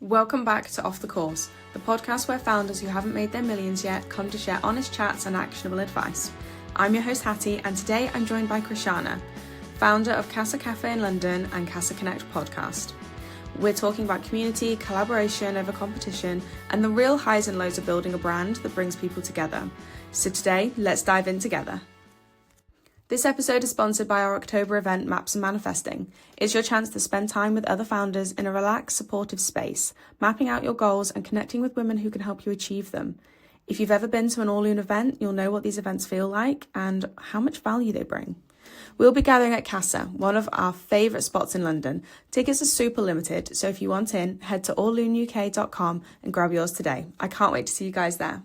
Welcome back to Off the Course, the podcast where founders who haven't made their millions yet come to share honest chats and actionable advice. I'm your host Hattie, and today I'm joined by Krishana, founder of Casa Café in London and Casa Connect podcast. We're talking about community, collaboration over competition, and the real highs and lows of building a brand that brings people together. So today, let's dive in together. This episode is sponsored by our October event, Maps and Manifesting. It's your chance to spend time with other founders in a relaxed, supportive space, mapping out your goals and connecting with women who can help you achieve them. If you've ever been to an all-loon event, you'll know what these events feel like and how much value they bring. We'll be gathering at Casa, one of our favourite spots in London. Tickets are super limited, so if you want in, head to orluneuk.com and grab yours today. I can't wait to see you guys there.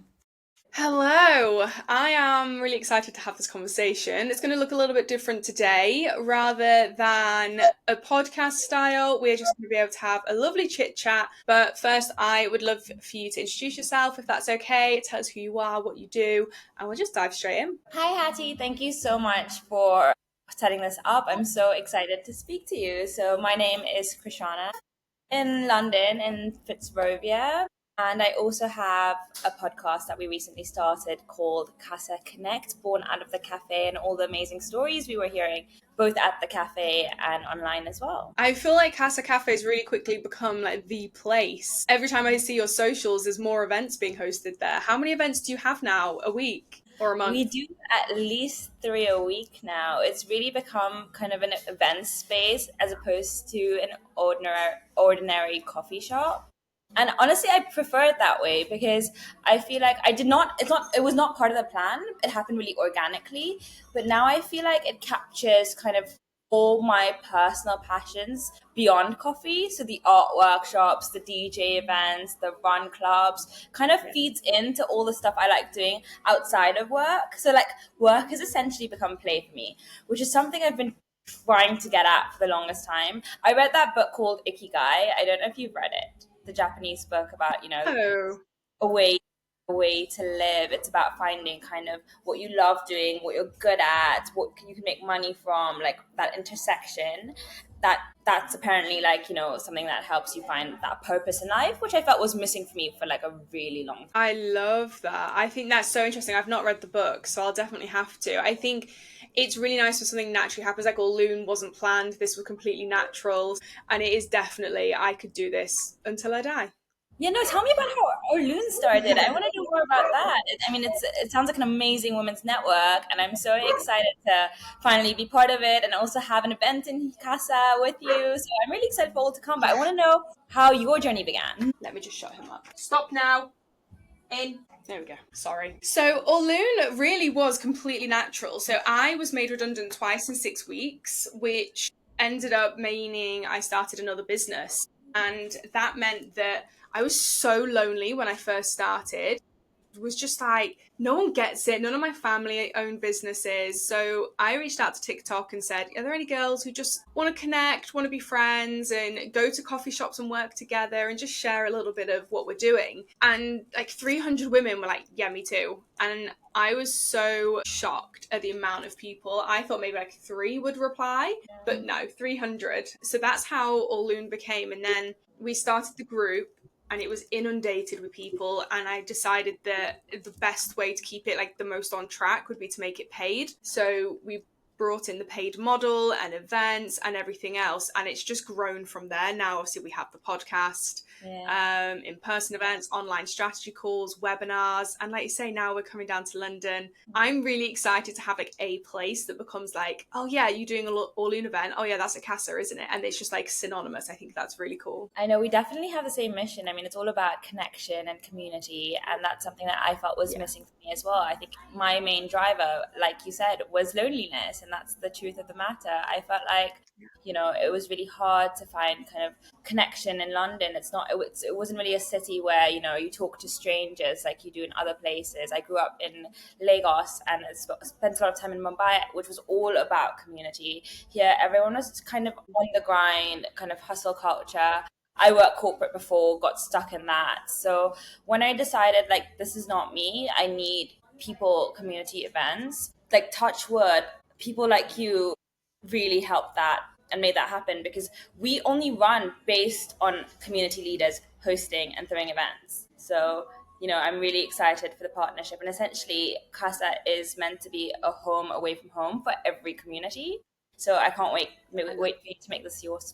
Hello, I am really excited to have this conversation. It's going to look a little bit different today. Rather than a podcast style, we're just going to be able to have a lovely chit chat. But first, I would love for you to introduce yourself, if that's okay. Tell us who you are, what you do, and we'll just dive straight in. Hi, Hattie. Thank you so much for setting this up. I'm so excited to speak to you. So my name is Krishana in London, in Fitzrovia. And I also have a podcast that we recently started called Casa Connect, born out of the cafe and all the amazing stories we were hearing, both at the cafe and online as well. I feel like Casa Café has really quickly become like the place. Every time I see your socials, there's more events being hosted there. How many events do you have now a week or a month? We do at least 3 a week now. It's really become kind of an event space as opposed to an ordinary coffee shop. And honestly, I prefer it that way because I feel like it was not part of the plan. It happened really organically. But now I feel like it captures kind of all my personal passions beyond coffee. So the art workshops, the DJ events, the run clubs kind of feeds into all the stuff I like doing outside of work. So like work has essentially become play for me, which is something I've been trying to get at for the longest time. I read that book called Ikigai. I don't know if you've read it. The Japanese book about, a way to live. It's about finding kind of what you love doing, what you're good at, what you can make money from, like that intersection. That's apparently something that helps you find that purpose in life, which I felt was missing for me for like a really long time. I love that. I think that's so interesting. I've not read the book, so I'll definitely have to. I think it's really nice when something naturally happens, like Loon wasn't planned. This was completely natural. And it is definitely, I could do this until I die. Tell me about how Orlune started. I want to know more about that. It sounds like an amazing women's network, and I'm so excited to finally be part of it and also have an event in Casa with you. So I'm really excited for all to come, but I want to know how your journey began. Let me just shut him up. Stop now. In. There we go. Sorry. So Orlune really was completely natural. So I was made redundant twice in 6 weeks, which ended up meaning I started another business. And that meant that I was so lonely when I first started. It was just like, no one gets it. None of my family own businesses. So I reached out to TikTok and said, are there any girls who just want to connect, want to be friends and go to coffee shops and work together and just share a little bit of what we're doing? And like 300 women were like, yeah, me too. And I was so shocked at the amount of people. I thought maybe like 3 would reply, but no, 300. So that's how Orlune became. And then we started the group. And it was inundated with people, and I decided that the best way to keep it like the most on track would be to make it paid. So we brought in the paid model and events and everything else, and it's just grown from there. Now obviously we have the podcast, in-person events, online strategy calls, webinars, and like you say, now we're coming down to London. I'm really excited to have like a place that becomes like, oh yeah, you're doing an all-in event, oh yeah, that's a Casa, isn't it? And it's just like synonymous. I think that's really cool. I know we definitely have the same mission. It's all about connection and community, and that's something that I felt was missing for me as well. I think my main driver, like you said, was loneliness, and that's the truth of the matter. I felt like it was really hard to find kind of connection in London. It wasn't really a city where you talk to strangers like you do in other places. I grew up in Lagos and spent a lot of time in Mumbai, which was all about community. Here everyone was kind of on the grind, kind of hustle culture. I worked corporate before, got stuck in that. So when I decided like this is not me, I need people, community events, like touch wood, people like you really help that and made that happen, because we only run based on community leaders hosting and throwing events. So, I'm really excited for the partnership. And essentially, Casa is meant to be a home away from home for every community. So I can't wait for you to make this yours.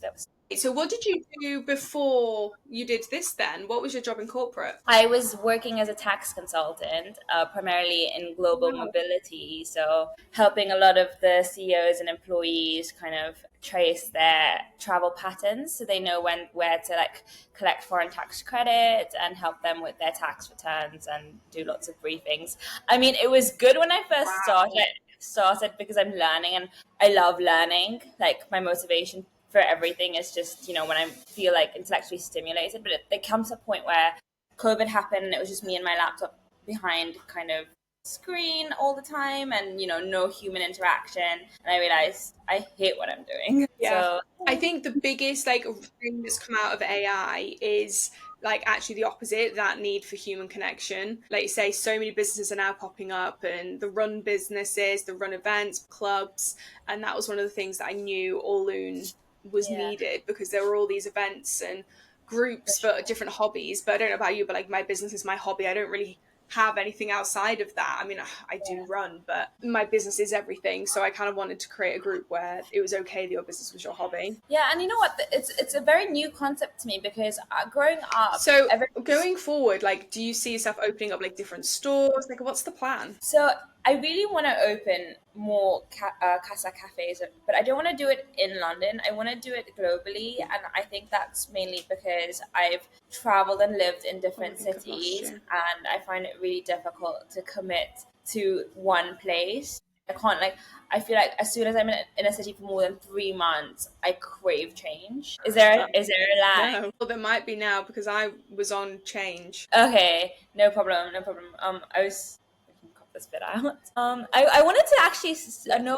So what did you do before you did this then? What was your job in corporate? I was working as a tax consultant, primarily in global Wow. mobility. So helping a lot of the CEOs and employees kind of trace their travel patterns, so they know where to like collect foreign tax credit, and help them with their tax returns, and do lots of briefings. I mean, it was good when I first started because I'm learning, and I love learning. Like, my motivation for everything is just, when I feel like intellectually stimulated. But there comes a point where COVID happened, and it was just me and my laptop behind kind of screen all the time, and no human interaction, and I realized I hate what I'm doing. Yeah. So I think the biggest thing that's come out of AI is actually the opposite, that need for human connection. Like you say, so many businesses are now popping up, and the run businesses, the run events, clubs, and that was one of the things that I knew Orlune was yeah, needed, because there were all these events and groups for different hobbies. But I don't know about you, but my business is my hobby. I don't really have anything outside of that. I mean, I do run, but my business is everything. So I kind of wanted to create a group where it was okay that your business was your hobby. yeah. And you know what? It's a very new concept to me, because growing up, So going forward, do you see yourself opening up different stores? What's the plan? So I really want to open more Casa Cafes, but I don't want to do it in London. I want to do it globally, and I think that's mainly because I've traveled and lived in different cities, and I find it really difficult to commit to one place. I can't I feel like as soon as I'm in a city for more than 3 months, I crave change. Is there a line? No. Well, there might be now, because I was on change. Okay, no problem, no problem. I was cut this bit out. I wanted to actually know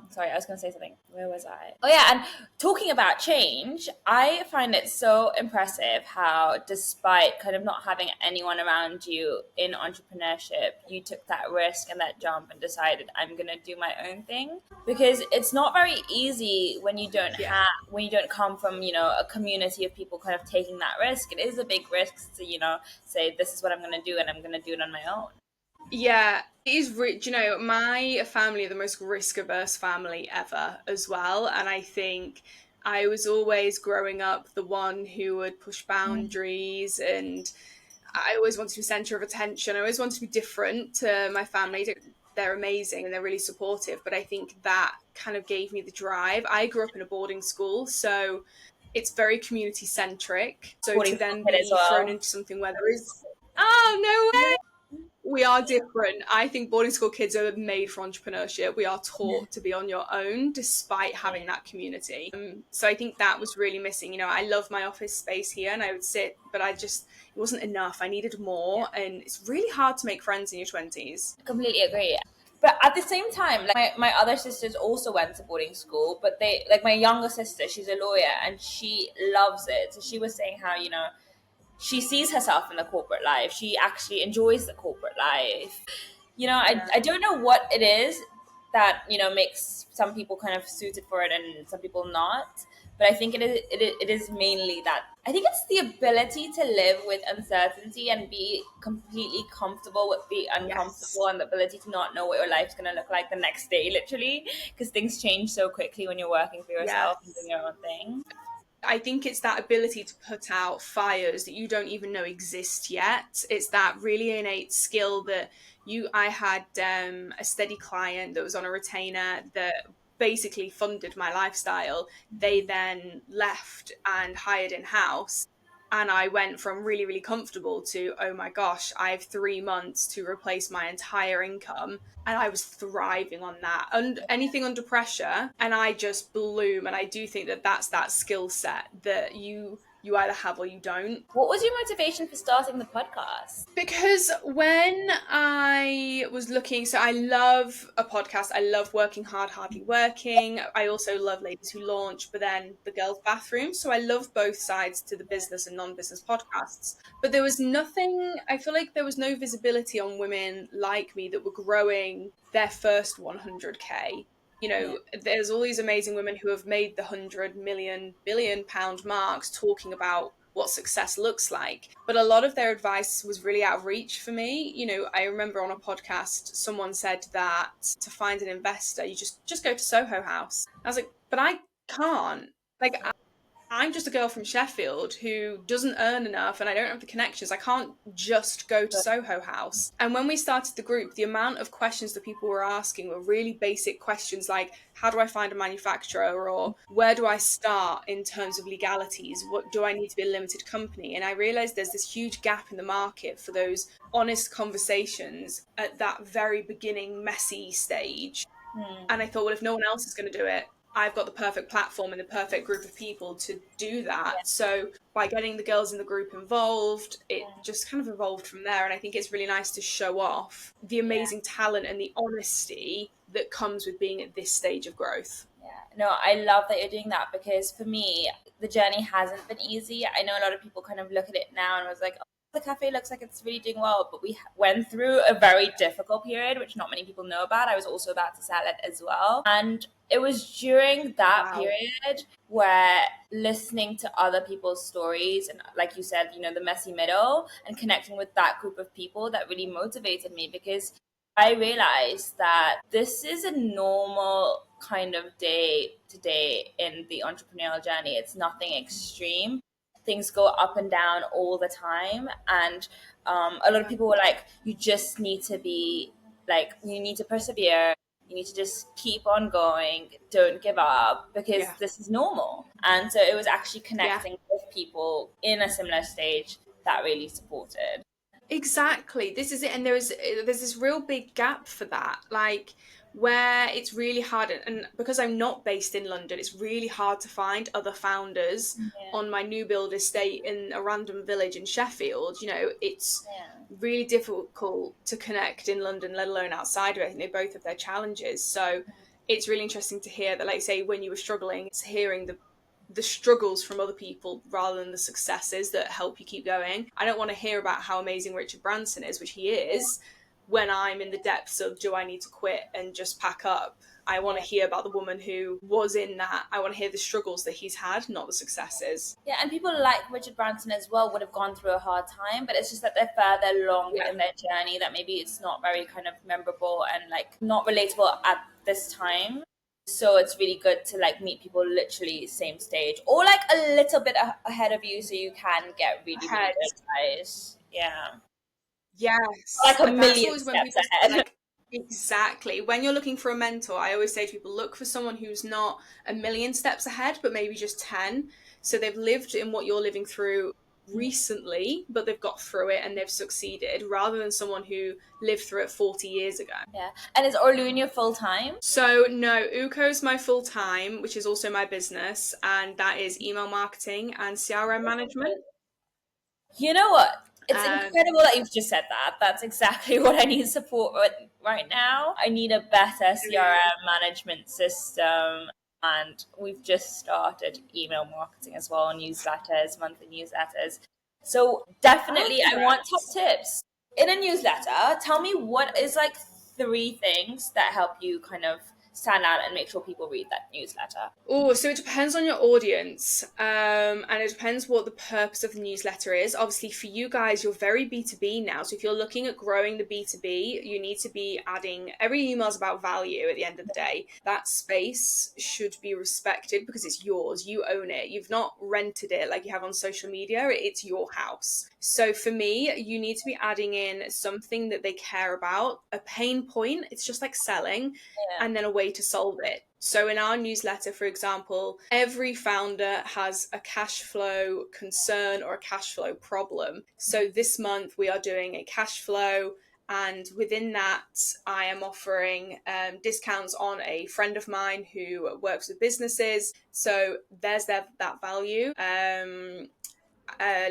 sorry, I was gonna say something. Where was I? Oh yeah, and talking about change, I find it so impressive how, despite kind of not having anyone around you in entrepreneurship, you took that risk and that jump and decided, I'm gonna do my own thing, because it's not very easy when you don't come from a community of people kind of taking that risk. It is a big risk to say, this is what I'm gonna do, and I'm gonna do it on my own. Yeah, it is rich. My family are the most risk averse family ever as well. And I think I was always growing up the one who would push boundaries, and I always wanted to be center of attention. I always wanted to be different to my family. They're amazing and they're really supportive. But I think that kind of gave me the drive. I grew up in a boarding school, so it's very community centric. So to then be thrown into something where there is, oh, no way. We are different. I think boarding school kids are made for entrepreneurship. We are taught to be on your own despite having that community. So I think that was really missing. I love my office space here, and I would sit, but it wasn't enough. I needed more. And it's really hard to make friends in your 20s. Completely agree. But at the same time, my other sisters also went to boarding school, but they, my younger sister, she's a lawyer, and she loves it. So she was saying how, she sees herself in the corporate life. She actually enjoys the corporate life. I don't know what it is that, makes some people kind of suited for it and some people not. But I think it is mainly that. I think it's the ability to live with uncertainty and be completely comfortable with being uncomfortable, and the ability to not know what your life's going to look like the next day, literally, because things change so quickly when you're working for yourself and doing your own thing. I think it's that ability to put out fires that you don't even know exist yet. It's that really innate skill that I had a steady client that was on a retainer that basically funded my lifestyle. They then left and hired in-house. And I went from really, really comfortable to, oh my gosh, I have 3 months to replace my entire income. And I was thriving on that. And anything under pressure, and I just bloom. And I do think that that's that skill set that you either have or you don't. What was your motivation for starting the podcast? Because when I was looking, so I love a podcast. I love Working Hard, Hardly Working. I also love Ladies Who Launch, but then The Girls' Bathroom. So I love both sides to the business and non-business podcasts. But there was nothing, I feel like there was no visibility on women like me that were growing their first 100K There's all these amazing women who have made the 100 million, billion-pound marks talking about what success looks like. But a lot of their advice was really out of reach for me. I remember on a podcast, someone said that to find an investor, you just go to Soho House. I was like, but I can't. Like, I'm just a girl from Sheffield who doesn't earn enough and I don't have the connections. I can't just go to Soho House. And when we started the group, the amount of questions that people were asking were really basic questions like, how do I find a manufacturer? Or where do I start in terms of legalities? What do I need to be a limited company? And I realized there's this huge gap in the market for those honest conversations at that very beginning, messy stage. And I thought, well, if no one else is going to do it, I've got the perfect platform and the perfect group of people to do that. So by getting the girls in the group involved, it just kind of evolved from there. And I think it's really nice to show off the amazing talent and the honesty that comes with being at this stage of growth. Yeah, no, I love that you're doing that, because for me, the journey hasn't been easy. I know a lot of people kind of look at it now and was like, oh, the cafe looks like it's really doing well, but we went through a very difficult period, which not many people know about. I was also about to sell it as well. And it was during that period where listening to other people's stories and, like you said, the messy middle and connecting with that group of people that really motivated me, because I realized that this is a normal kind of day to day in the entrepreneurial journey. It's nothing extreme. Things go up and down all the time. And a lot of people were like, you just need to be like, you need to persevere. You need to just keep on going. Don't give up, because this is normal. And so it was actually connecting with people in a similar stage that really supported. Exactly. This is it. And there's this real big gap for that. Like, where it's really hard, and because I'm not based in London, it's really hard to find other founders on my new build estate in a random village in Sheffield. It's really difficult to connect in London, let alone outside of it. I think they both have their challenges. So it's really interesting to hear that, like, say, when you were struggling, it's hearing the struggles from other people rather than the successes that help you keep going. I don't want to hear about how amazing Richard Branson is, which he is, when I'm in the depths of, do I need to quit and just pack up? I want to hear about the woman who was in that. I want to hear the struggles that he's had, not the successes. Yeah, and people like Richard Branson as well would have gone through a hard time, but it's just that they're further along in their journey, that maybe it's not very kind of memorable and like not relatable at this time. So it's really good to like meet people literally same stage or like a little bit ahead of you, so you can get really good advice. Yeah. Yes. Like a million steps ahead. Like, exactly. When you're looking for a mentor, I always say to people, look for someone who's not a million steps ahead, but maybe just 10. So they've lived in what you're living through recently, but they've got through it and they've succeeded, rather than someone who lived through it 40 years ago. Yeah. And is orluneuk full-time? So no, Uko's my full-time, which is also my business, and that is email marketing and CRM management. You know what? It's incredible that you've just said that. That's exactly what I need support with right now. I need a better CRM management system. And we've just started email marketing as well, newsletters, monthly newsletters. So definitely I want top tips. In a newsletter, tell me what is like 3 things that help you kind of stand out and make sure people read that newsletter. Oh, so it depends on your audience, and it depends what the purpose of the newsletter is. Obviously, for you guys, you're very B2B now. So if you're looking at growing the B2B, you need to be adding, every email is about value at the end of the day. That space should be respected because it's yours. You own it. You've not rented it like you have on social media. It's your house. So for me, you need to be adding in something that they care about, a pain point. It's just like selling, and then a way to solve it. So in our newsletter, for example, every founder has a cash flow concern or a cash flow problem. So this month we are doing a cash flow, and within that I am offering discounts on a friend of mine who works with businesses. So there's that value.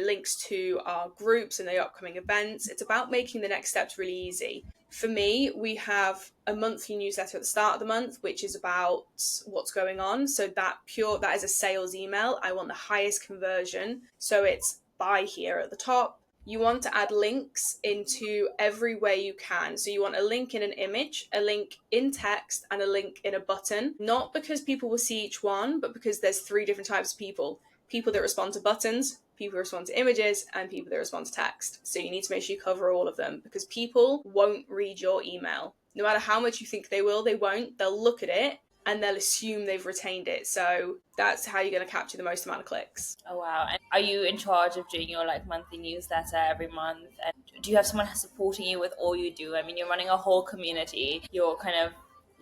Links to our groups and the upcoming events. It's about making the next steps really easy. For me, we have a monthly newsletter at the start of the month, which is about what's going on. So that is a sales email. I want the highest conversion. So it's buy here at the top. you want to add links into every way you can. So you want a link in an image, a link in text, and a link in a button. Not because people will see each one, but because there's 3 different types of people. People that respond to buttons, people who respond to images, and people that respond to text. So you need to make sure you cover all of them, because people won't read your email. No matter how much you think they will, they won't. They'll look at it and they'll assume they've retained it. So that's how you're going to capture the most amount of clicks. Oh wow. And are you in charge of doing your like monthly newsletter every month? And do you have someone supporting you with all you do? I mean, you're running a whole community. You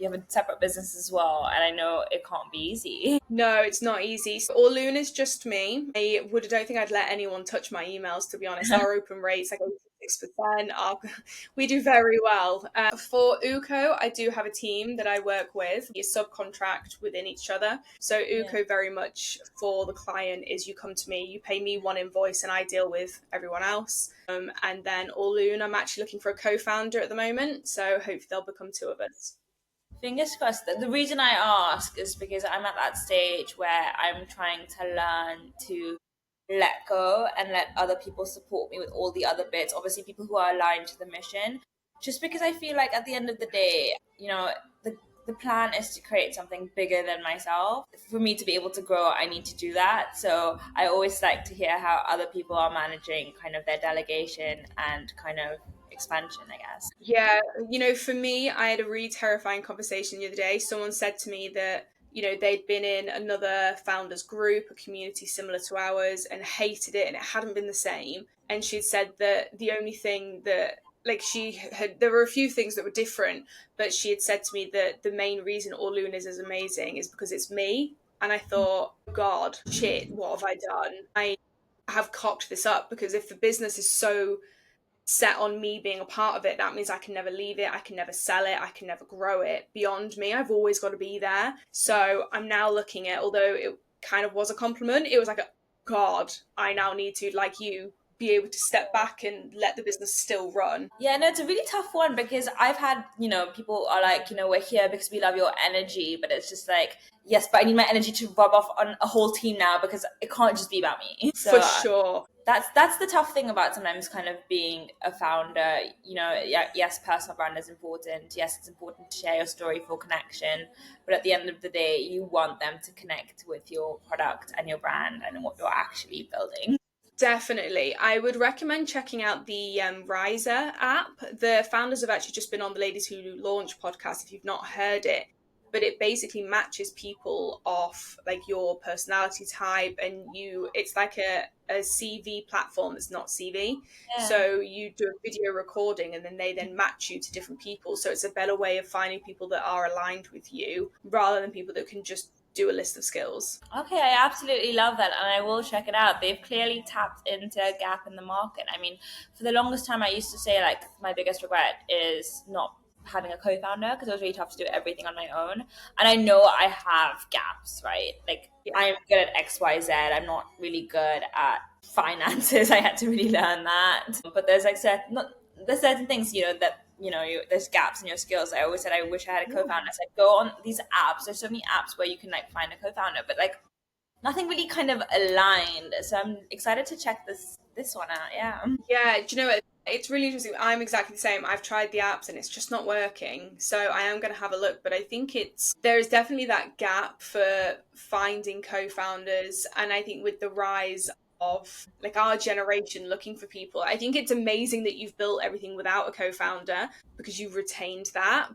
have a separate business as well, and I know it can't be easy. No, it's not easy. Orlune is just me. I don't think I'd let anyone touch my emails, to be honest. Our open rate's like 86%. We do very well. For Uko, I do have a team that I work with. You subcontract within each other. So Uko very much for the client is you come to me, you pay me one invoice, and I deal with everyone else. And then Orlune, I'm actually looking for a co-founder at the moment. So hopefully there'll become 2 of us. Fingers crossed. The reason I ask is because I'm at that stage where I'm trying to learn to let go and let other people support me with all the other bits. Obviously, people who are aligned to the mission. Just because I feel like at the end of the day, the plan is to create something bigger than myself. For me to be able to grow, I need to do that. So I always like to hear how other people are managing kind of their delegation and kind of expansion, I guess. Yeah, for me, I had a really terrifying conversation the other day. Someone said to me that, they'd been in another founders group, a community similar to ours, and hated it, and it hadn't been the same. And she'd said that the only thing that, like, there were a few things that were different, but she had said to me that the main reason Orlune is as amazing is because it's me. And I thought, God, shit, what have I done? I have cocked this up, because if the business is so set on me being a part of it, that means I can never leave it, I can never sell it, I can never grow it beyond me. I've always got to be there. So I'm now looking at, although it kind of was a compliment, it was like, God, I now need to, like you, be able to step back and let the business still run. Yeah, no, it's a really tough one because I've had, people are like, we're here because we love your energy, but it's just like, yes, but I need my energy to rub off on a whole team now because it can't just be about me. So, for sure. That's the tough thing about sometimes kind of being a founder. Yes, personal brand is important. Yes, it's important to share your story for connection. But at the end of the day, you want them to connect with your product and your brand and what you're actually building. Definitely. I would recommend checking out the Riser app. The founders have actually just been on the Ladies Who Launch podcast, if you've not heard it. But it basically matches people off like your personality type, and it's like a CV platform that's not CV. Yeah. So you do a video recording and then they match you to different people. So it's a better way of finding people that are aligned with you rather than people that can just do a list of skills. Okay, I absolutely love that, and I will check it out. They've clearly tapped into a gap in the market. I mean, for the longest time, I used to say like my biggest regret is not having a co-founder because it was really tough to do everything on my own. And I know I have gaps, right? Like I'm good at X, Y, Z. I'm not really good at finances. I had to really learn that. But there's like certain things, that there's gaps in your skills. I always said I wish I had a co-founder. So I go on these apps. There's so many apps where you can like find a co-founder, but like nothing really kind of aligned. So I'm excited to check this one out. Yeah. Yeah, do you know what? It's really interesting. I'm exactly the same. I've tried the apps and it's just not working. So I am going to have a look. But I think there's definitely that gap for finding co-founders. And I think with the rise of like our generation looking for people, I think it's amazing that you've built everything without a co-founder because you've retained that.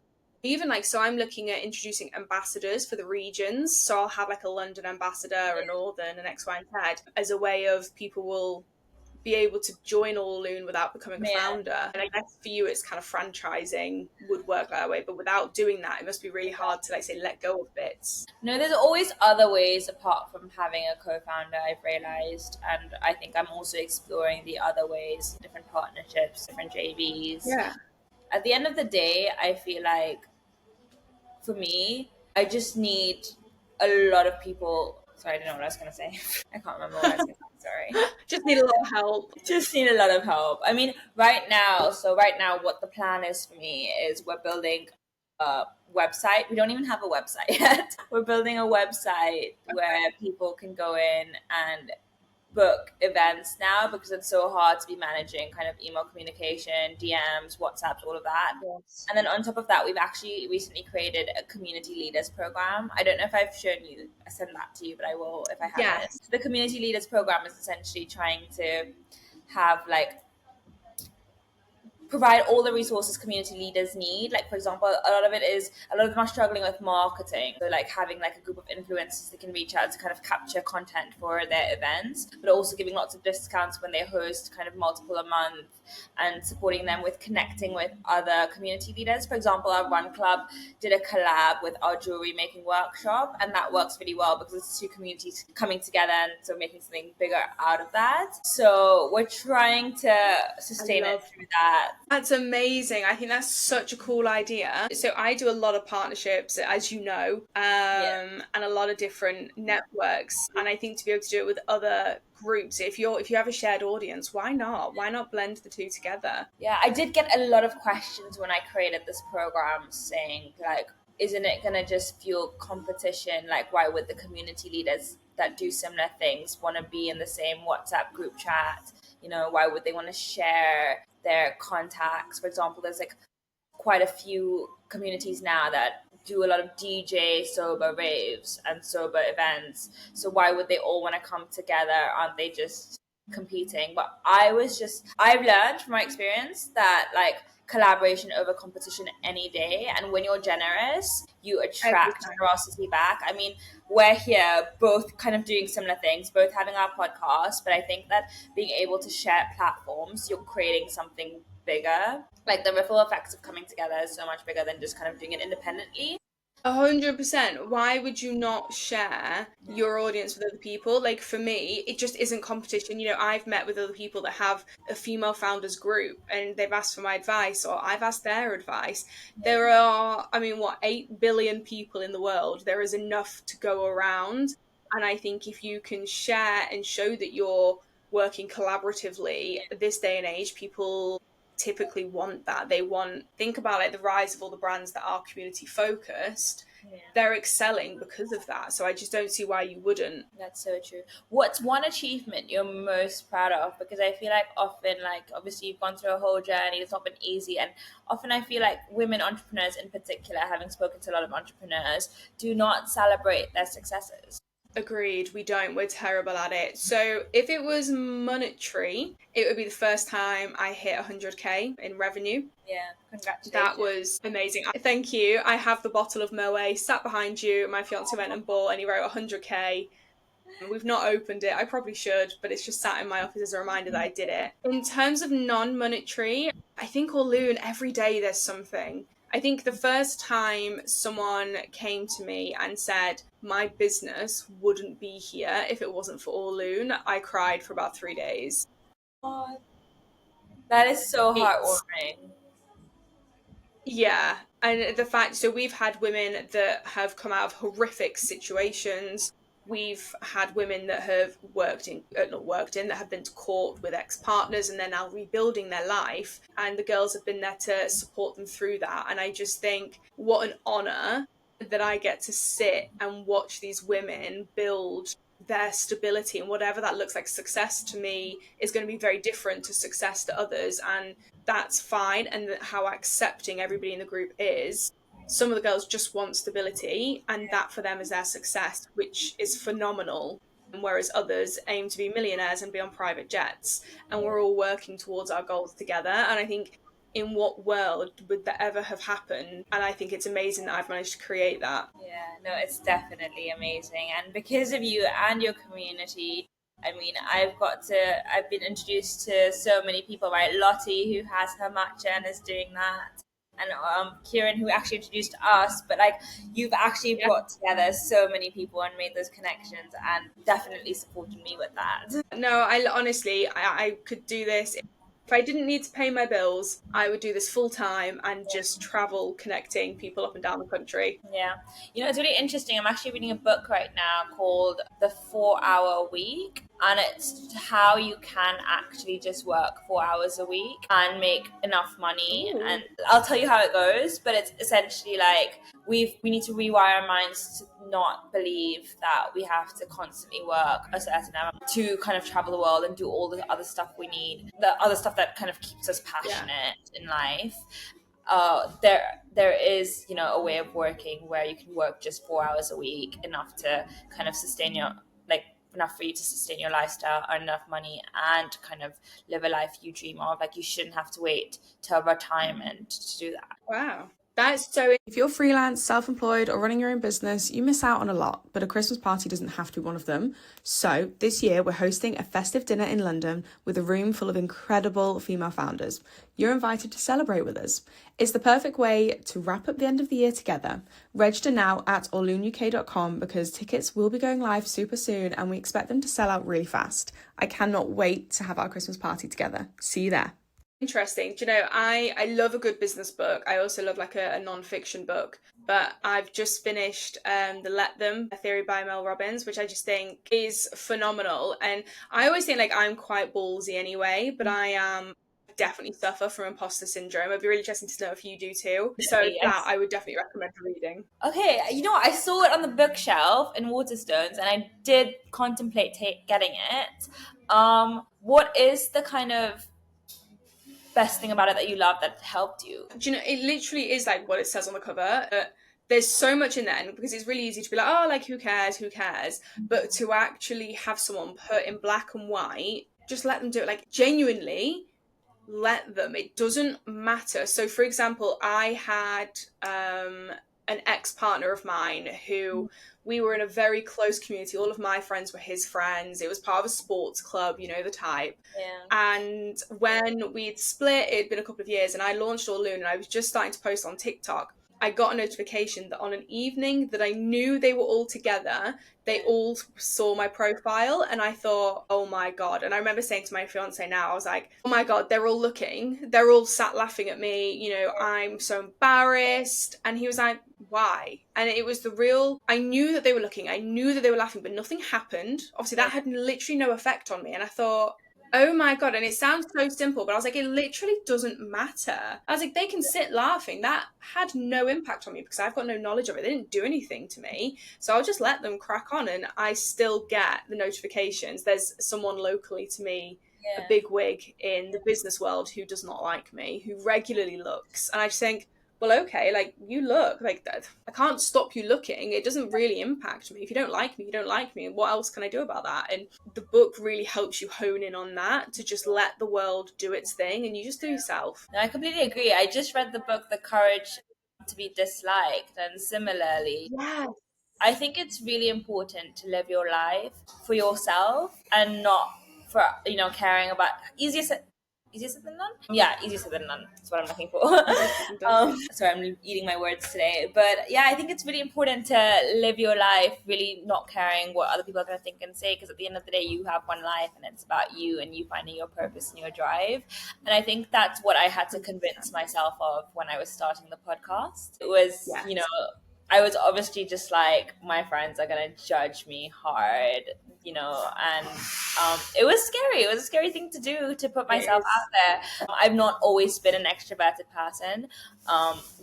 Even like, so I'm looking at introducing ambassadors for the regions. So I'll have like a London ambassador, a Northern, an X, Y, and Z as a way of people will be able to join Orlune without becoming a founder. And I guess for you, it's kind of franchising would work that way. But without doing that, it must be really hard to, like, say, let go of bits. No, there's always other ways apart from having a co-founder, I've realized. And I think I'm also exploring the other ways, different partnerships, different JVs. Yeah. At the end of the day, I feel like for me, I just need a lot of people. Sorry, I don't know what I was going to say. I can't remember what I was going to say. Sorry. Just need a lot of help. Just need a lot of help. I mean, right now, what the plan is for me is we're building a website. We don't even have a website yet. We're building a website where people can go in and book events now because it's so hard to be managing kind of email communication, DMs, WhatsApps, all of that. Yes. And then on top of that, we've actually recently created a community leaders program. I don't know if I've shown you, I sent that to you, but I will if I haven't. Yes. The community leaders program is essentially trying to have like provide all the resources community leaders need. Like, for example, a lot of them are struggling with marketing. So like having like a group of influencers that can reach out to kind of capture content for their events, but also giving lots of discounts when they host kind of multiple a month, and supporting them with connecting with other community leaders. For example, our Run Club did a collab with our jewelry making workshop, and that works really well because it's two communities coming together and so making something bigger out of that. So we're trying to sustain it through that. That's amazing. I think that's such a cool idea. So I do a lot of partnerships, as you know, and a lot of different networks. And I think to be able to do it with other groups, if you have a shared audience, why not? Why not blend the two together? Yeah, I did get a lot of questions when I created this program saying like, isn't it gonna just fuel competition? Like, why would the community leaders that do similar things want to be in the same WhatsApp group chat? You know, why would they want to share their contacts? For example, there's like quite a few communities now that do a lot of DJ sober raves and sober events. So why would they all want to come together? Aren't they just competing? But I've learned from my experience that like collaboration over competition any day. And when you're generous, you attract generosity back. I mean, we're here both kind of doing similar things, both having our podcast, but I think that being able to share platforms, you're creating something bigger. Like the ripple effects of coming together is so much bigger than just kind of doing it independently. 100%. Why would you not share your audience with other people? Like for me, it just isn't competition. You know, I've met with other people that have a female founders group and they've asked for my advice or I've asked their advice. There are, I mean, what, 8 billion people in the world. There is enough to go around. And I think if you can share and show that you're working collaboratively, this day and age, people typically want that. Think about it, the rise of all the brands that are community focused. Yeah. They're excelling because of that. So I just don't see why you wouldn't. That's so true. What's one achievement you're most proud of? Because I feel like often, like obviously you've gone through a whole journey, it's not been easy. And often I feel like women entrepreneurs in particular, having spoken to a lot of entrepreneurs, do not celebrate their successes. Agreed, we don't. We're terrible at it. So if it was monetary, it would be the first time I hit 100k in revenue. Yeah, congratulations. That was amazing. Thank you. I have the bottle of Moet sat behind you. My fiance went and bought and he wrote 100k. We've not opened it. I probably should, but it's just sat in my office as a reminder that I did it. In terms of non-monetary, I think Orlune, every day there's something. I think the first time someone came to me and said, my business wouldn't be here if it wasn't for Orlune, I cried for about 3 days. Oh, that is so heartwarming. Yeah. And the fact, so we've had women that have come out of horrific situations. We've had women that have that have been to court with ex-partners and they're now rebuilding their life. And the girls have been there to support them through that. And I just think what an honor that I get to sit and watch these women build their stability, and whatever that looks like. Success to me is going to be very different to success to others. And that's fine. And how accepting everybody in the group is. Some of the girls just want stability, and that for them is their success, which is phenomenal. Whereas others aim to be millionaires and be on private jets, and we're all working towards our goals together. And I think, in what world would that ever have happened? And I think it's amazing that I've managed to create that. Yeah, no, it's definitely amazing. And because of you and your community, I mean, I've been introduced to so many people, right? Lottie, who has her matcha and is doing that. And Kieran, who actually introduced us, but like you've actually brought together so many people and made those connections and definitely supported me with that. No, I could do this. If I didn't need to pay my bills, I would do this full time and just travel connecting people up and down the country. Yeah. You know, it's really interesting. I'm actually reading a book right now called The 4-Hour Week. And it's how you can actually just work 4 hours a week and make enough money. Ooh. And I'll tell you how it goes, but it's essentially like we need to rewire our minds to not believe that we have to constantly work a certain amount to kind of travel the world and do all the other stuff we need, the other stuff that kind of keeps us passionate in life. There is, you know, a way of working where you can work just 4 hours a week, enough to kind of sustain your, like, enough for you to sustain your lifestyle, earn enough money, and kind of live a life you dream of. Like, you shouldn't have to wait till retirement to do that. Wow. That's so. If you're freelance, self-employed, or running your own business, you miss out on a lot, but a Christmas party doesn't have to be one of them. So this year, we're hosting a festive dinner in London with a room full of incredible female founders. You're invited to celebrate with us. It's the perfect way to wrap up the end of the year together. Register now at orluneuk.com because tickets will be going live super soon and we expect them to sell out really fast. I cannot wait to have our Christmas party together. See you there. Interesting. Do you know, I love a good business book. I also love like a non-fiction book. But I've just finished the Let Them Theory by Mel Robbins, which I just think is phenomenal. And I always think like I'm quite ballsy anyway, but I definitely suffer from imposter syndrome. It'd be really interesting to know if you do too. So that I would definitely recommend reading. Okay, you know, I saw it on the bookshelf in Waterstones and I did contemplate getting it. What is the kind of best thing about it that you love that helped you? Do you know, it literally is like what it says on the cover. There's so much in there, and because it's really easy to be like, oh, like who cares? But to actually have someone put in black and white, just let them do it. Like genuinely, let them. It doesn't matter. So, for example, I had an ex-partner of mine who we were in a very close community. All of my friends were his friends. It was part of a sports club, you know, the type. Yeah. And when we'd split, it had been a couple of years, and I launched Orluneuk, and I was just starting to post on TikTok. I got a notification that on an evening that I knew they were all together, they all saw my profile, and I thought, oh my God. And I remember saying to my fiance now, I was like, oh my God, they're all looking. They're all sat laughing at me. You know, I'm so embarrassed. And he was like, why? And it was the real, I knew that they were looking. I knew that they were laughing, but nothing happened. Obviously, that had literally no effect on me. And I thought, oh my God. And it sounds so simple, but I was like, it literally doesn't matter. I was like, they can sit laughing. That had no impact on me because I've got no knowledge of it. They didn't do anything to me. So I'll just let them crack on, and I still get the notifications. There's someone locally to me, a big wig in the business world, who does not like me, who regularly looks. And I just think, well, okay, like you look like that. I can't stop you looking. It doesn't really impact me. If you don't like me, you don't like me. And what else can I do about that? And the book really helps you hone in on that, to just let the world do its thing and you just do yourself. No, I completely agree. I just read the book, The Courage to be Disliked. And similarly, I think it's really important to live your life for yourself and not for, you know, caring about easier said than done? Yeah, easier said than done. That's what I'm looking for. Sorry, I'm eating my words today. But yeah, I think it's really important to live your life really not caring what other people are going to think and say, because at the end of the day, you have one life and it's about you and you finding your purpose and your drive. And I think that's what I had to convince myself of when I was starting the podcast. It was, you know, I was obviously just like, my friends are going to judge me hard, you know, and it was scary. It was a scary thing to do, to put myself out there. I've not always been an extroverted person.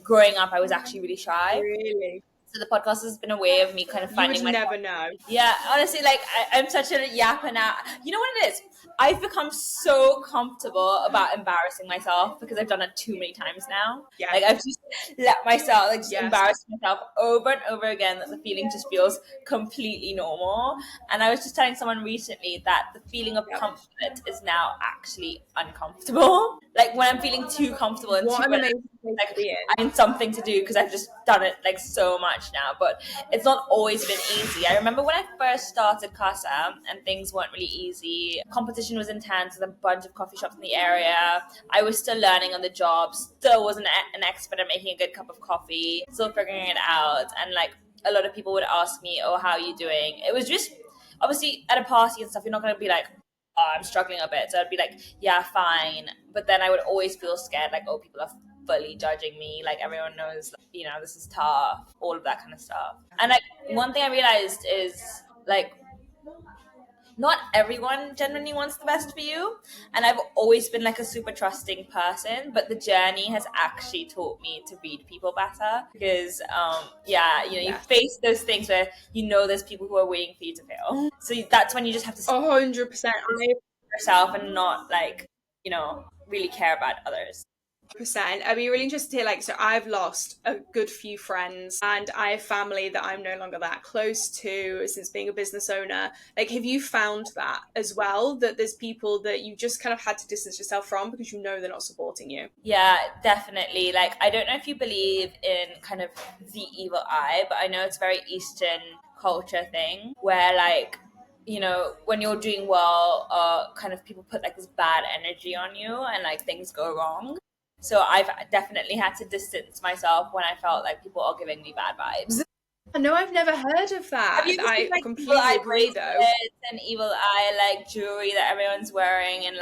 Growing up, I was actually really shy. Really? So the podcast has been a way of me kind of finding my. Never know. Yeah, honestly, like I'm such a yapper now. You know what it is? I've become so comfortable about embarrassing myself because I've done it too many times now. Yeah. Like I've just let myself embarrass myself over and over again, that the feeling just feels completely normal. And I was just telling someone recently that the feeling of comfort is now actually uncomfortable. Like when I'm feeling too comfortable and what too an amazing like I need something to do because I've just done it like so much now, but it's not always been easy. I remember when I first started Casa and things weren't really easy. Competition was intense with a bunch of coffee shops in the area. I was still learning on the job, still wasn't an expert at making a good cup of coffee, still figuring it out. And like a lot of people would ask me, oh, how are you doing? It was just obviously at a party and stuff, you're not going to be like, oh, I'm struggling a bit. So I'd be like, yeah, fine. But then I would always feel scared, like, oh, people are fully judging me, like everyone knows, you know, this is tough, all of that kind of stuff. And like one thing I realized is like not everyone genuinely wants the best for you. And I've always been like a super trusting person, but the journey has actually taught me to read people better because, you face those things where there's people who are waiting for you to fail. So that's when you just have to 100%. yourself and not really care about others. I'd be really interested to hear, like, so I've lost a good few friends and I have family that I'm no longer that close to since being a business owner. Like, have you found that as well, that there's people that you just kind of had to distance yourself from because they're not supporting you? Yeah, definitely. Like, I don't know if you believe in kind of the evil eye, but I know it's a very Eastern culture thing where, like, when you're doing well, kind of people put like this bad energy on you and like things go wrong. So I've definitely had to distance myself when I felt like people are giving me bad vibes. No, I've never heard of that. Have you ever seen, I like, evil completely eye agree, though. bracelets and evil eye like jewelry that everyone's wearing, and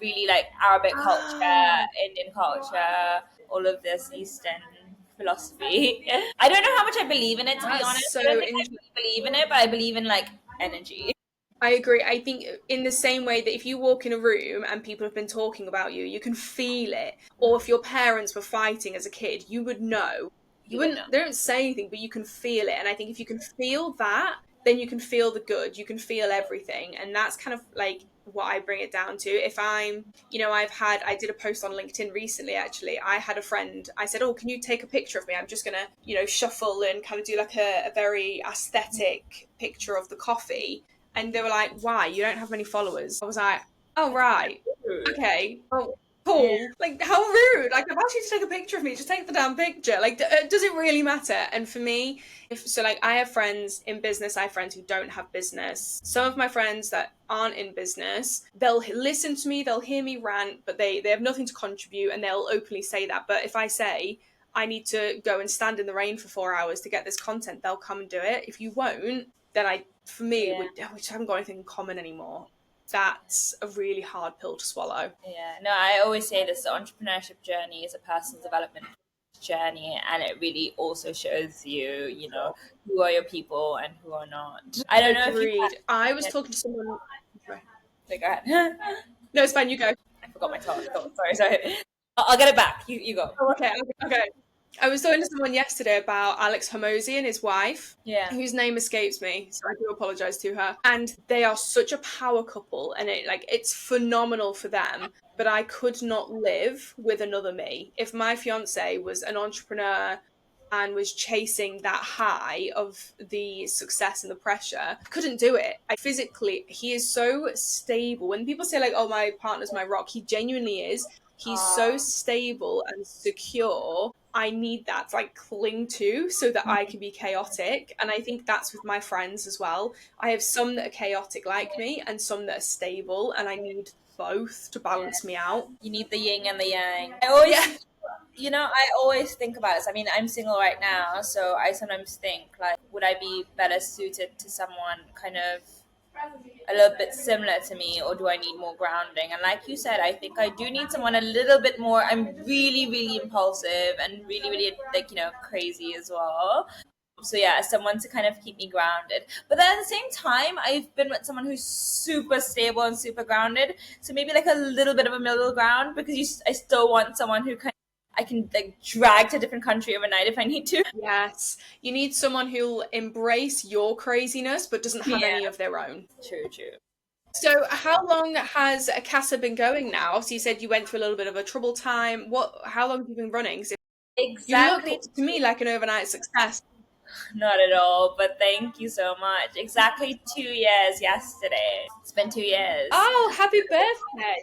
really like Arabic culture, Indian culture, all of this Eastern philosophy. I don't know how much I believe in it, to be honest. So I don't think I really believe in it, but I believe in like energy. I agree. I think in the same way that if you walk in a room and people have been talking about you, you can feel it. Or if your parents were fighting as a kid, you would know. You would know. wouldn't, they don't say anything, but you can feel it. And I think if you can feel that, then you can feel the good, you can feel everything. And that's kind of like what I bring it down to. If I'm, I did a post on LinkedIn recently, actually. I had a friend, I said, oh, can you take a picture of me? I'm just going to, shuffle and kind of do like a very aesthetic picture of the coffee. And they were like, why? You don't have many followers. I was like, oh, right. Okay. Oh, cool. Yeah. Like, how rude. Like, I've asked you to take a picture of me. Just take the damn picture. Like, does it really matter? And for me, I have friends in business. I have friends who don't have business. Some of my friends that aren't in business, they'll listen to me, they'll hear me rant, but they have nothing to contribute, and they'll openly say that. But if I say, I need to go and stand in the rain for 4 hours to get this content, they'll come and do it. If you won't, then we just haven't got anything in common anymore. That's a really hard pill to swallow. Yeah, no, I always say this: the entrepreneurship journey is a personal development journey, and it really also shows you, who are your people and who are not. I don't know if you. I was talking to someone. Go ahead. No, it's fine. You go. I forgot my thought. Sorry. I'll get it back. You go. Oh, okay. I was talking to someone yesterday about Alex Hormozy and his wife, whose name escapes me, so I do apologize to her. And they are such a power couple, and it's phenomenal for them. But I could not live with another me. If my fiance was an entrepreneur and was chasing that high of the success and the pressure, couldn't do it. He is so stable. When people say like, oh, my partner's my rock, he genuinely is. He's so stable and secure. I need that to like cling to so that I can be chaotic. And I think that's with my friends as well. I have some that are chaotic like me and some that are stable, and I need both to balance me out. You need the yin and the yang. I always think about this. I mean, I'm single right now, so I sometimes think like, would I be better suited to someone kind of a little bit similar to me, or do I need more grounding? And like you said, I think I do need someone a little bit more. I'm really, really impulsive and really, really like, crazy as well. So yeah, someone to kind of keep me grounded. But then at the same time, I've been with someone who's super stable and super grounded. So maybe like a little bit of a middle ground, because I still want someone who I can like drag to a different country overnight if I need to. Yes. You need someone who'll embrace your craziness but doesn't have any of their own. True. So how long has Casa been going now? So you said you went through a little bit of a troubled time. How long have you been running? Exactly. You look to me like an overnight success. Not at all, but thank you so much. Exactly 2 years yesterday. It's been 2 years. Oh, happy birthday.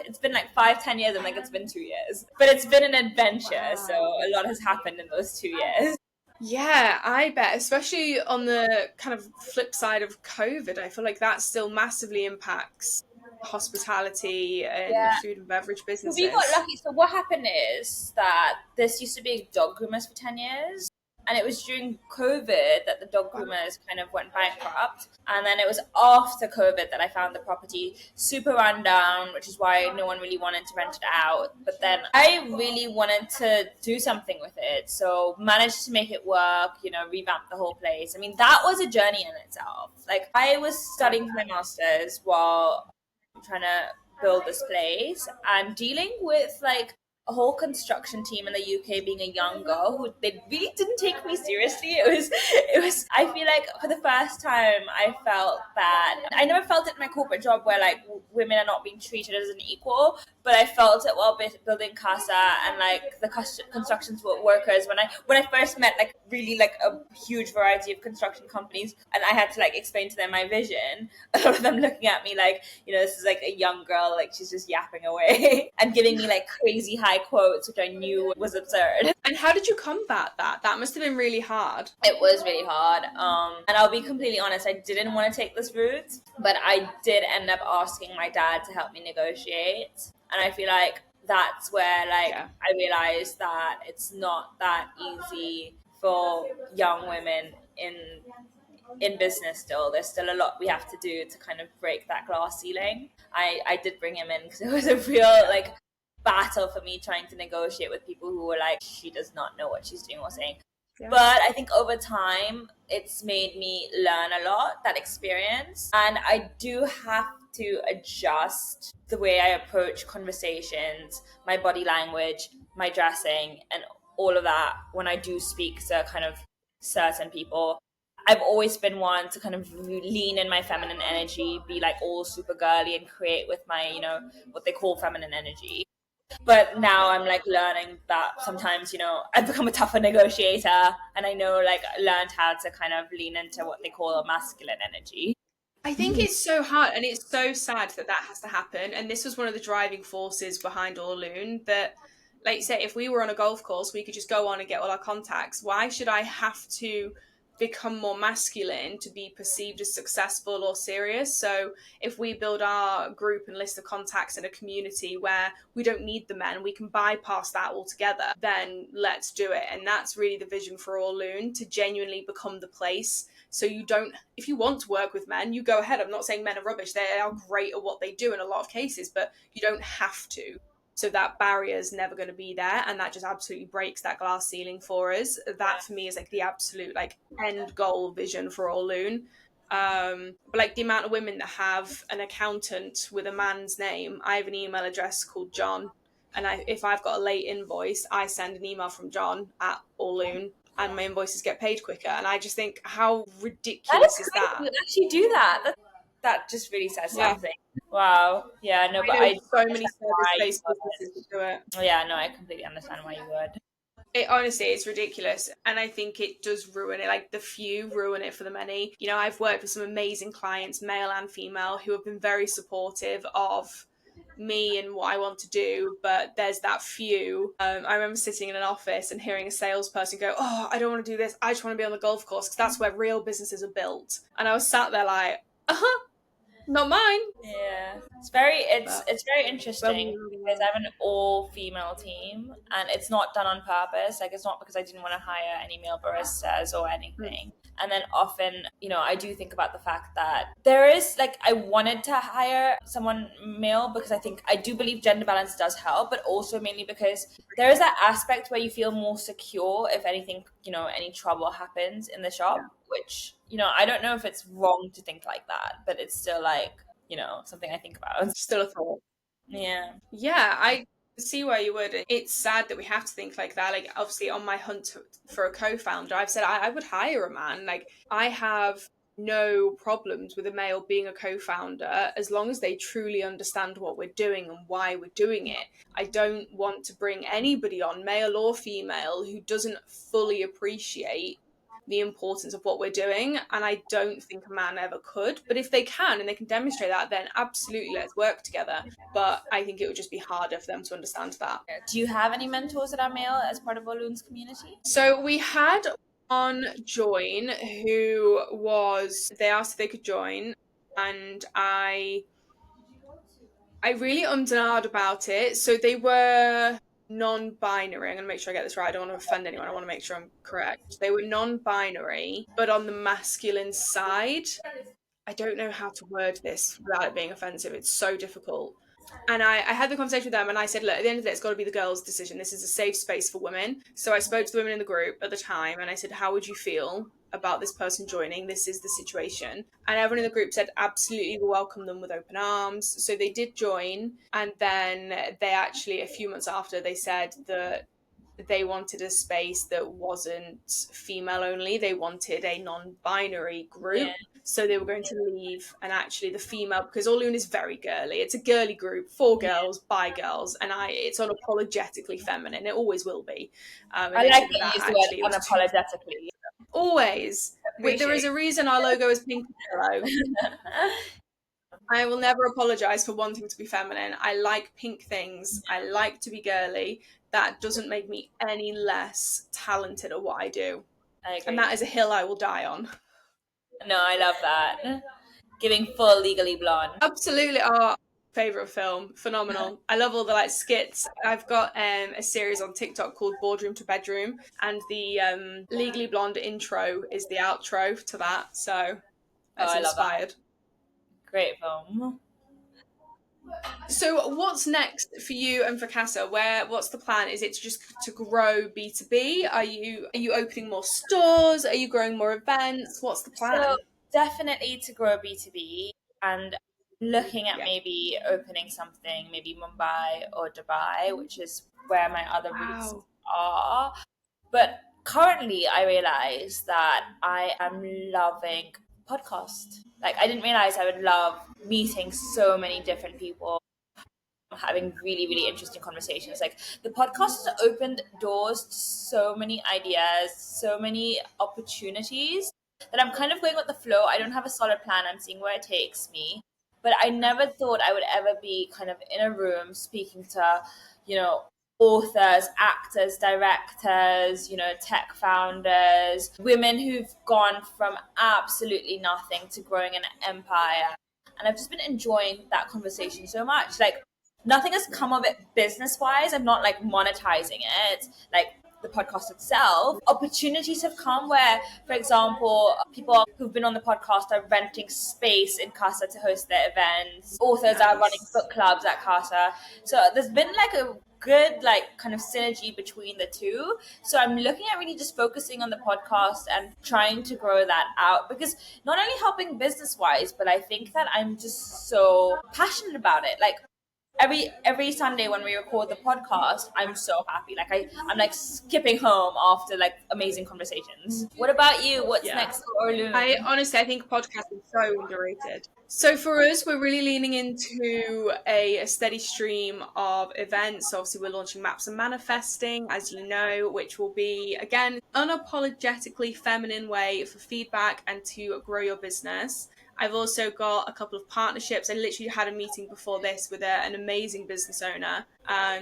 It's been like 5-10 years, and like it's been 2 years. But it's been an adventure, so a lot has happened in those 2 years. Yeah, I bet, especially on the kind of flip side of COVID. I feel like that still massively impacts hospitality and food and beverage businesses. We got lucky. So what happened is that this used to be dog groomers for 10 years. And it was during COVID that the dog groomers kind of went bankrupt. And then it was after COVID that I found the property super run down, which is why no one really wanted to rent it out. But then I really wanted to do something with it. So managed to make it work, revamp the whole place. I mean, that was a journey in itself. Like, I was studying for my master's while trying to build this place and dealing with like a whole construction team in the UK, being a young girl who they really didn't take me seriously. It was I feel like for the first time I felt that I never felt it in my corporate job where like women are not being treated as an equal, but I felt it while building Casa and like the construction workers when I first met like really like a huge variety of construction companies, and I had to like explain to them my vision. A lot of them looking at me like, this is like a young girl, like she's just yapping away and giving me like crazy high quotes, which I knew was absurd. And how did you combat that? That must have been really hard. It was really hard. And I'll be completely honest, I didn't want to take this route, but I did end up asking my dad to help me negotiate. And I feel like that's where I realized that it's not that easy for young women in business. Still, there's still a lot we have to do to kind of break that glass ceiling. I did bring him in because it was a real like battle for me trying to negotiate with people who were like, she does not know what she's doing or saying. Yeah. But I think over time it's made me learn a lot, that experience, and I do have to adjust the way I approach conversations, my body language, my dressing, and all of that when I do speak to kind of certain people. I've always been one to kind of lean in my feminine energy, be like all super girly and create with my, what they call feminine energy. But now I'm like learning that sometimes, I've become a tougher negotiator, and I know like learned how to kind of lean into what they call a masculine energy. I think it's so hard, and it's so sad that has to happen. And this was one of the driving forces behind Orlune, that, like you say, if we were on a golf course, we could just go on and get all our contacts. Why should I have to become more masculine to be perceived as successful or serious? So if we build our group and list of contacts in a community where we don't need the men, we can bypass that altogether, then let's do it. And that's really the vision for Orlune, to genuinely become the place. So you don't, if you want to work with men, you go ahead. I'm not saying men are rubbish. They are great at what they do in a lot of cases, but you don't have to. So that barrier is never going to be there, and that just absolutely breaks that glass ceiling for us. That for me is like the absolute like end goal vision for Orlune. But like the amount of women that have an accountant with a man's name. I have an email address called John, and if I've got a late invoice, I send an email from John at Orlune, and my invoices get paid quicker. And I just think, how ridiculous is that? You actually do that. That just really says something. Wow. Yeah, no, but I so many service-based businesses that do it. Yeah, no, I completely understand why you would. It honestly, it's ridiculous. And I think it does ruin it. Like the few ruin it for the many. I've worked with some amazing clients, male and female, who have been very supportive of me and what I want to do, but there's that few. I remember sitting in an office and hearing a salesperson go, "Oh, I don't want to do this. I just want to be on the golf course because that's where real businesses are built." And I was sat there like, not mine. Yeah, it's very interesting because I have an all-female team, and it's not done on purpose. Like, it's not because I didn't want to hire any male baristas or anything. And then often, I do think about the fact that there is like, I wanted to hire someone male because I do believe gender balance does help, but also mainly because there is that aspect where you feel more secure if anything, any trouble happens in the shop, which, I don't know if it's wrong to think like that, but it's still like, something I think about. Still a thought. Yeah. Yeah, I see where you would. It's sad that we have to think like that. Like, obviously on my hunt for a co-founder, I've said I would hire a man. Like, I have no problems with a male being a co-founder as long as they truly understand what we're doing and why we're doing it. I don't want to bring anybody on, male or female, who doesn't fully appreciate the importance of what we're doing, and I don't think a man ever could. But if they can and they can demonstrate that, then absolutely, let's work together. But I think it would just be harder for them to understand that. Do you have any mentors that are male as part of Orlune's community? So we had one join who they asked if they could join, and I really ummed and ahed about it. So they were non-binary. I'm going to make sure I get this right. I don't want to offend anyone. I want to make sure I'm correct. They were non-binary, but on the masculine side. I don't know how to word this without it being offensive. It's so difficult. And I had the conversation with them and I said, look, at the end of the day, it's got to be the girls' decision. This is a safe space for women. So I spoke to the women in the group at the time and I said, how would you feel about this person joining? This is the situation. And everyone in the group said, absolutely, we'll welcome them with open arms. So they did join. And then they actually, a few months after, they said that they wanted a space that wasn't female only. They wanted a non-binary group. Yeah. So they were going to leave, and actually the female, because Orlune is very girly. It's a girly group, for girls, by girls, and it's unapologetically feminine. It always will be. I like that you use the word unapologetically. Always. There is a reason our logo is pink and yellow. I will never apologize for wanting to be feminine. I like pink things. I like to be girly. That doesn't make me any less talented at what I do. I agree. And that is a hill I will die on. No, I love that. Giving full Legally Blonde. Absolutely. Our favorite film. Phenomenal. I love all the skits. I've got a series on TikTok called Boardroom to Bedroom, and the Legally Blonde intro is the outro to that. So that's inspired. That. Great film. So what's next for you and for Casa? What's the plan? Is it just to grow B2B? Are you opening more stores? Are you growing more events? What's the plan? So definitely to grow B2B and looking at maybe opening something, maybe Mumbai or Dubai, which is where my other roots are. But currently I realize that I am loving podcast. I didn't realize I would love meeting so many different people, having really, really interesting conversations. The podcast has opened doors to so many ideas, so many opportunities that I'm kind of going with the flow. I don't have a solid plan. I'm seeing where it takes me. But I never thought I would ever be kind of in a room speaking to, authors, actors, directors, tech founders, women who've gone from absolutely nothing to growing an empire. And I've just been enjoying that conversation so much. Nothing has come of it business-wise. I'm not monetizing it. The podcast itself, opportunities have come where, for example, people who've been on the podcast are renting space in Casa to host their events. Authors are running book clubs at Casa. So there's been a good kind of synergy between the two. So I'm looking at really just focusing on the podcast and trying to grow that out, because not only helping business-wise, but I think that I'm just so passionate about it. Every Sunday when we record the podcast, I'm so happy. I'm skipping home after amazing conversations. What about you? What's next for Orlune? I think podcast is so underrated. So for us, we're really leaning into a steady stream of events. Obviously, we're launching Maps and Manifesting, as you know, which will be, again, unapologetically feminine way for feedback and to grow your business. I've also got a couple of partnerships. I literally had a meeting before this with an amazing business owner.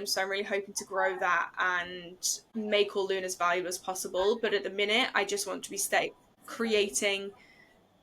So I'm really hoping to grow that and make Orlune as valuable as possible. But at the minute, I just want to be creating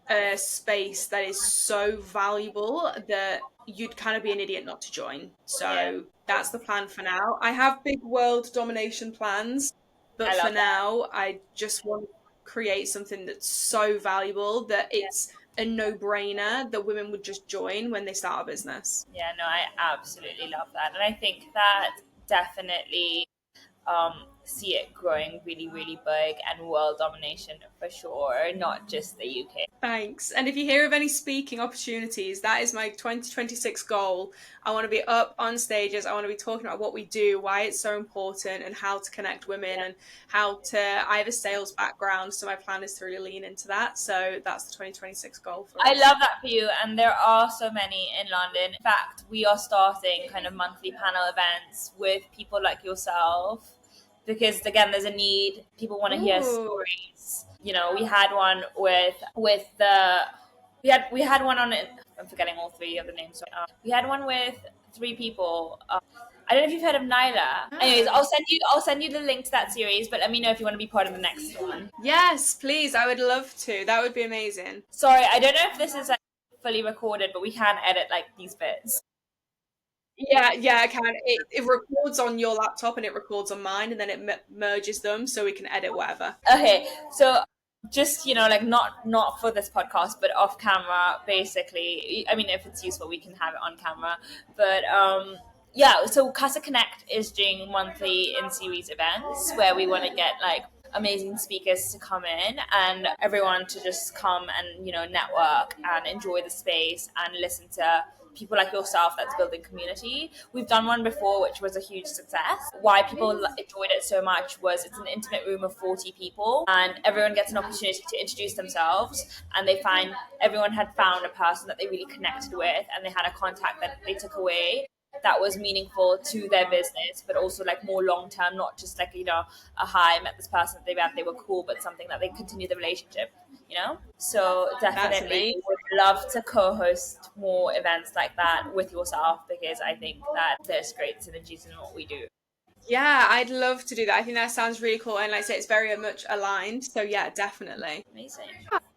a space that is so valuable that you'd kind of be an idiot not to join. So that's the plan for now. I have big world domination plans, but for now, I just want to create something that's so valuable that it's a no-brainer that women would just join when they start a business. Yeah, no, I absolutely love that. And I think that definitely see it growing really, really big and world domination for sure, not just the UK. Thanks. And if you hear of any speaking opportunities, that is my 2026 goal. I want to be up on stages. I want to be talking about what we do, why it's so important, and how to connect women and how to. I have a sales background, so my plan is to really lean into that. So that's the 2026 goal for us. I love that for you. And there are so many in London. In fact, we are starting kind of monthly panel events with people like yourself, because again, there's a need. People want to hear stories. We had one with the we had one on it. I'm forgetting all three of the names. We had one with 3 people. I don't know if you've heard of Nyla. Anyways, I'll send you the link to that series, but let me know if you want to be part of the next one. Yes, please. I would love to. That would be amazing. Sorry, I don't know if this is fully recorded, but we can edit these bits. Yeah, I can. It records on your laptop and it records on mine, and then it merges them so we can edit whatever. Okay, so just like not for this podcast, but off camera, basically. I mean, if it's useful, we can have it on camera. But yeah, so Casa Connect is doing monthly in series events where we want to get like amazing speakers to come in and everyone to just come and network and enjoy the space and listen to people like yourself that's building community. We've done one before which was a huge success. Why people enjoyed it so much was it's an intimate room of 40 people and everyone gets an opportunity to introduce themselves, and everyone had found a person that they really connected with and they had a contact that they took away that was meaningful to their business, but also like more long term, not just like a hi, I met this person that they met, they were cool, but something that they continue the relationship. So definitely would love to co-host more events like that with yourself, because I think that there's great synergies in what we do. Yeah, I'd love to do that. I think that sounds really cool, and like I say, it's very much aligned. So yeah, definitely. Amazing.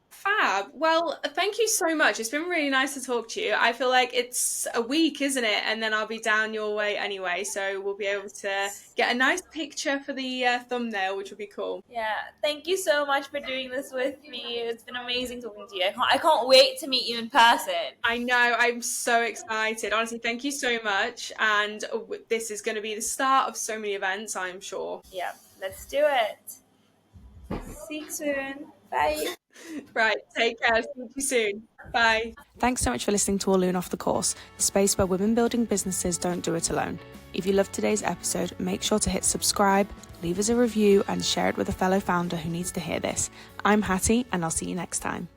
Fab. Well, thank you so much. It's been really nice to talk to you. I feel like it's a week, isn't it? And then I'll be down your way anyway, so we'll be able to get a nice picture for the thumbnail, which will be cool. Yeah, thank you so much for doing this with me. It's been amazing talking to you. I can't wait to meet you in person. I know. I'm so excited. Honestly, thank you so much. And this is going to be the start of so many events, I'm sure. Yeah, let's do it. See you soon. Bye. Right, take care. See you soon. Bye. Thanks so much for listening to Orluneuk Off the Course, the space where women building businesses don't do it alone. If you loved today's episode, make sure to hit subscribe, leave us a review, and share it with a fellow founder who needs to hear this. I'm Hattie, and I'll see you next time.